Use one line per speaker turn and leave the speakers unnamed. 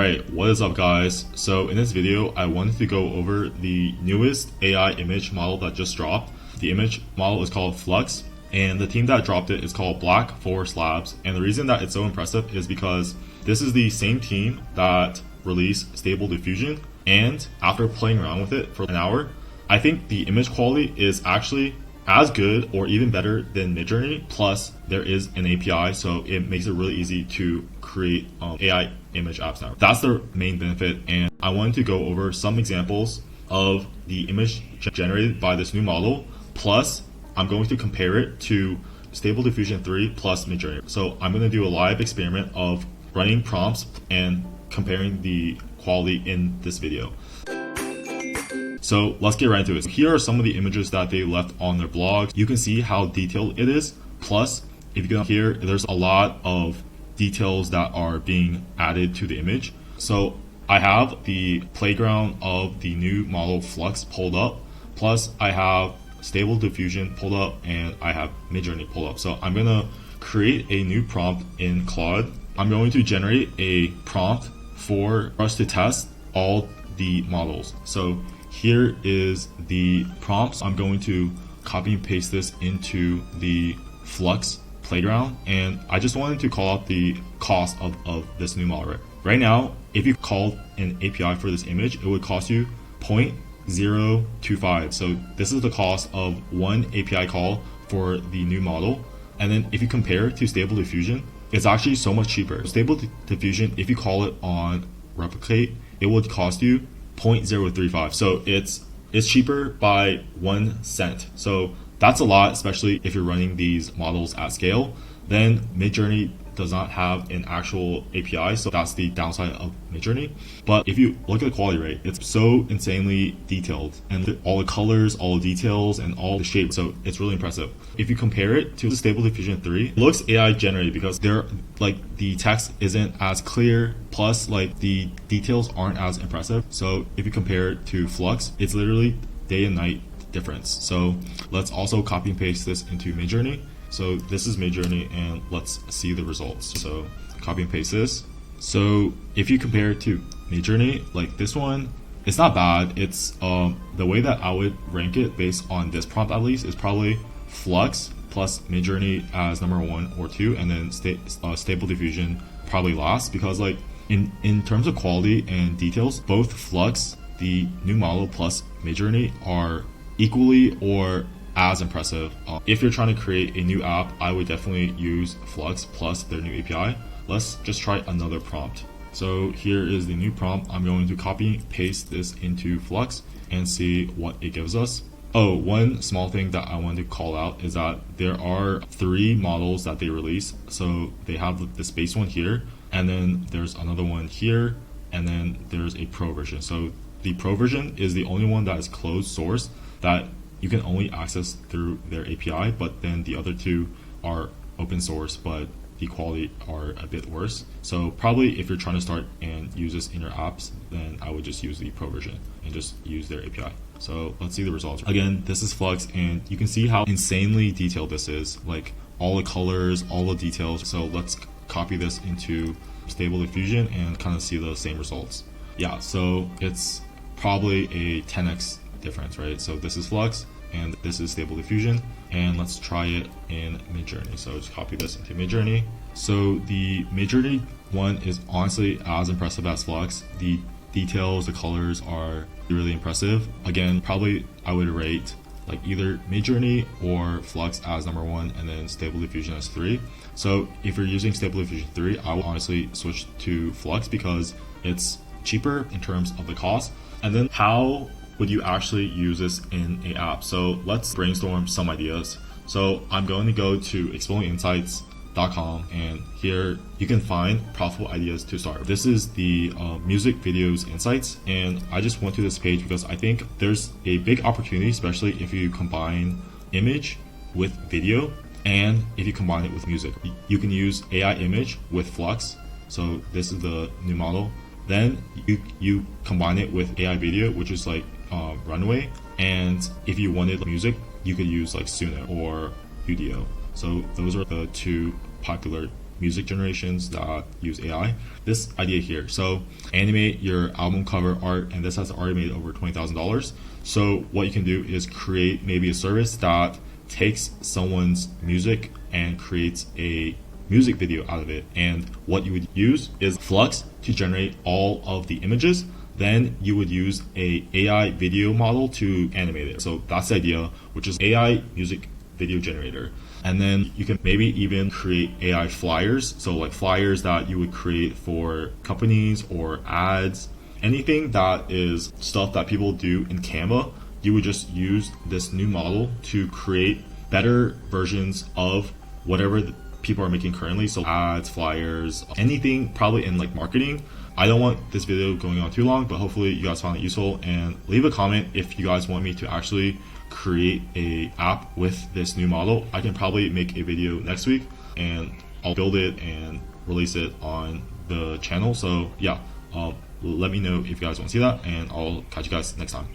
Alright, what is up guys? So in this video, I wanted to go over the newest AI image model that just dropped. The image model is called Flux, and the team that dropped it is called Block Four Slobs. And the reason that it's so impressive is because this is the same team that released Stable Diffusion, and after playing around with it for an hour, I think the image quality is actually as good or even better than MidJourney. Plus there is an API, so it makes it really easy to create AI image apps now. That's the main benefit, and I wanted to go over some examples of the image generated by this new model. Plus I'm going to compare it to Stable Diffusion 3 plus MidJourney. So I'm going to do a live experiment of running prompts and comparing the quality in this video. So let's get right into it. Here are some of the images that they left on their blog. You can see how detailed it is. Plus, if you go here, there's a lot of details that are being added to the image. So I have the playground of the new model Flux pulled up. Plus I have Stable Diffusion pulled up, and I have MidJourney pulled up. So I'm going to create a new prompt in Claude. I'm going to generate a prompt for us to test all the models. So here is the prompts. I'm going to copy and paste this into the Flux playground, and I just wanted to call out the cost of this new model. Right now, if you called an API for this image, it would cost you 0.025. So this is the cost of one API call for the new model. And then if you compare it to Stable Diffusion, it's actually so much cheaper. Stable Diffusion, if you call it on replicate, it would cost you 0.035. So it's cheaper by 1 cent. So that's a lot, especially if you're running these models at scale. Then MidJourney does not have an actual API, so that's the downside of MidJourney. But if you look at the quality rate, it's so insanely detailed, and all the colors, all the details, and all the shapes, so it's really impressive. If you compare it to the Stable Diffusion 3, it looks AI generated because the text isn't as clear, plus the details aren't as impressive. So if you compare it to Flux, it's literally day and night difference. So let's also copy and paste this into MidJourney. So this is MidJourney, and let's see the results. So copy and paste this. So if you compare it to MidJourney, like this one, it's not bad. It's the way that I would rank it based on this prompt at least is probably Flux plus MidJourney as number 1 or 2, and then Stable Diffusion probably last, because in terms of quality and details, both Flux, the new model, plus MidJourney are equally or as impressive. If you're trying to create a new app, I would definitely use Flux plus their new API. Let's just try another prompt. So here is the new prompt. I'm going to copy and paste this into Flux and see what it gives us. Oh, one small thing that I want to call out is that there are 3 models that they release. So they have the base one here, and then there's another one here, and then there's a pro version. So the pro version is the only one that is closed source that you can only access through their API, but then the other 2 are open source, but the quality are a bit worse. So probably if you're trying to start and use this in your apps, then I would just use the pro version and just use their API. So let's see the results. Again, this is Flux, and you can see how insanely detailed this is, like all the colors, all the details. So let's copy this into Stable Diffusion and kind of see the same results. Yeah, so it's probably a 10x difference, right? So this is Flux and this is Stable Diffusion, and let's try it in MidJourney. So just copy this into MidJourney. So the MidJourney one is honestly as impressive as Flux. The details, the colors are really impressive. Again, probably I would rate either MidJourney or Flux as number 1, and then Stable Diffusion as 3. So if you're using Stable Diffusion 3, I would honestly switch to Flux because it's cheaper in terms of the cost. And then how would you actually use this in an app? So let's brainstorm some ideas. So I'm going to go to exploringinsights.com, and here you can find profitable ideas to start. This is the music videos insights, and I just went to this page because I think there's a big opportunity, especially if you combine image with video, and if you combine it with music. You can use AI image with Flux. So this is the new model. Then you combine it with AI video, which is Runway, and if you wanted music, you could use Suno or Udio. So those are the 2 popular music generations that use AI. This idea here. So animate your album cover art, and this has already made over $20,000. So what you can do is create maybe a service that takes someone's music and creates a music video out of it. And what you would use is Flux to generate all of the images. Then you would use a AI video model to animate it. So that's the idea, which is AI music video generator. And then you can maybe even create AI flyers. So like flyers that you would create for companies or ads, anything that is stuff that people do in Canva, you would just use this new model to create better versions of whatever people are making currently. So ads, flyers, anything probably in like marketing. I don't want this video going on too long, but hopefully you guys found it useful, and leave a comment if you guys want me to actually create a app with this new model. I can probably make a video next week and I'll build it and release it on the channel. So yeah, let me know if you guys want to see that, and I'll catch you guys next time.